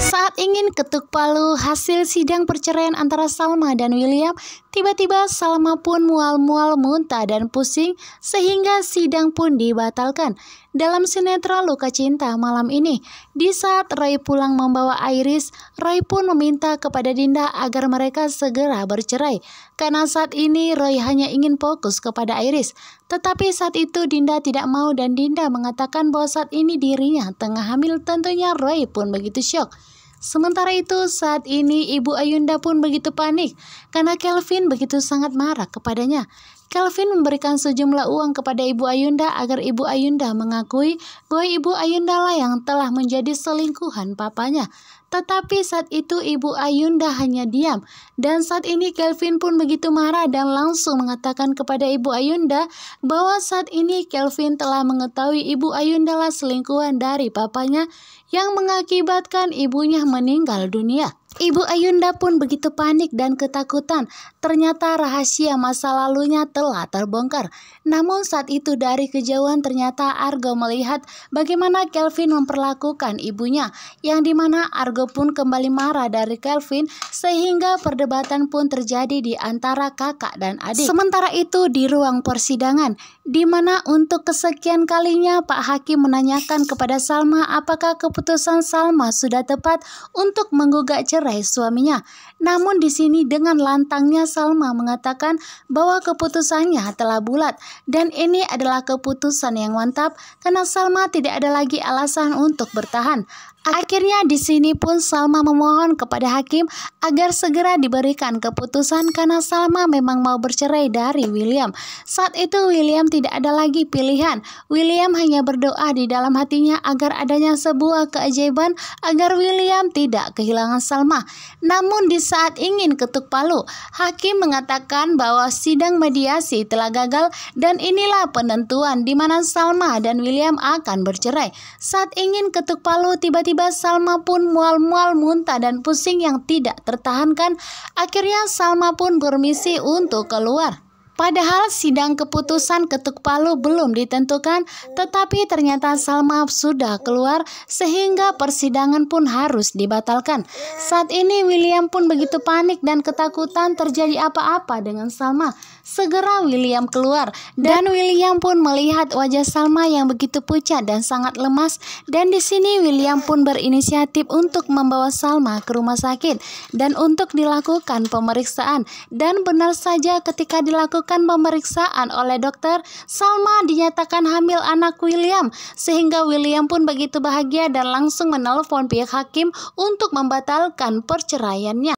Saat ingin ketuk palu hasil sidang perceraian antara Salma dan William, tiba-tiba Salma pun mual-mual muntah dan pusing sehingga sidang pun dibatalkan. Dalam sinetron Luka Cinta malam ini, di saat Roy pulang membawa Iris, Roy pun meminta kepada Dinda agar mereka segera bercerai. Karena saat ini Roy hanya ingin fokus kepada Iris. Tetapi saat itu Dinda tidak mau dan Dinda mengatakan bahwa saat ini dirinya tengah hamil. Tentunya Roy pun begitu syok. Sementara itu saat ini Ibu Ayunda pun begitu panik karena Kelvin begitu sangat marah kepadanya. Kelvin memberikan sejumlah uang kepada Ibu Ayunda agar Ibu Ayunda mengakui bahwa Ibu Ayunda lah yang telah menjadi selingkuhan papanya. Tetapi saat itu Ibu Ayunda hanya diam. Dan saat ini Kelvin pun begitu marah dan langsung mengatakan kepada Ibu Ayunda bahwa saat ini Kelvin telah mengetahui Ibu Ayunda lah selingkuhan dari papanya yang mengakibatkan ibunya meninggal dunia. Ibu Ayunda pun begitu panik dan ketakutan. Ternyata rahasia masa lalunya telah terbongkar. Namun saat itu dari kejauhan ternyata Argo melihat bagaimana Kelvin memperlakukan ibunya, yang dimana Argo pun kembali marah dari Kelvin sehingga perdebatan pun terjadi di antara kakak dan adik. Sementara itu di ruang persidangan, di mana untuk kesekian kalinya Pak Hakim menanyakan kepada Salma apakah keputusan Salma sudah tepat untuk menggugat cerai suaminya. Namun di sini dengan lantangnya Salma mengatakan bahwa keputusannya telah bulat dan ini adalah keputusan yang mantap karena Salma tidak ada lagi alasan untuk bertahan. Akhirnya di sini pun Salma memohon kepada hakim agar segera diberikan keputusan karena Salma memang mau bercerai dari William. Saat itu William tidak ada lagi pilihan. William hanya berdoa di dalam hatinya agar adanya sebuah keajaiban agar William tidak kehilangan Salma. Namun di saat ingin ketuk palu, hakim mengatakan bahwa sidang mediasi telah gagal dan inilah penentuan di mana Salma dan William akan bercerai. Saat ingin ketuk palu tiba-tiba Salma pun mual-mual muntah dan pusing yang tidak tertahankan. Akhirnya Salma pun bermisi untuk keluar. Padahal sidang keputusan ketuk palu belum ditentukan, tetapi ternyata Salma sudah keluar sehingga persidangan pun harus dibatalkan. Saat ini William pun begitu panik dan ketakutan terjadi apa-apa dengan Salma. Segera William keluar dan William pun melihat wajah Salma yang begitu pucat dan sangat lemas, dan di sini William pun berinisiatif untuk membawa Salma ke rumah sakit dan untuk dilakukan pemeriksaan. Dan benar saja ketika dilakukan pemeriksaan oleh dokter, Salma dinyatakan hamil anak William, sehingga William pun begitu bahagia dan langsung menelpon pihak hakim untuk membatalkan perceraiannya.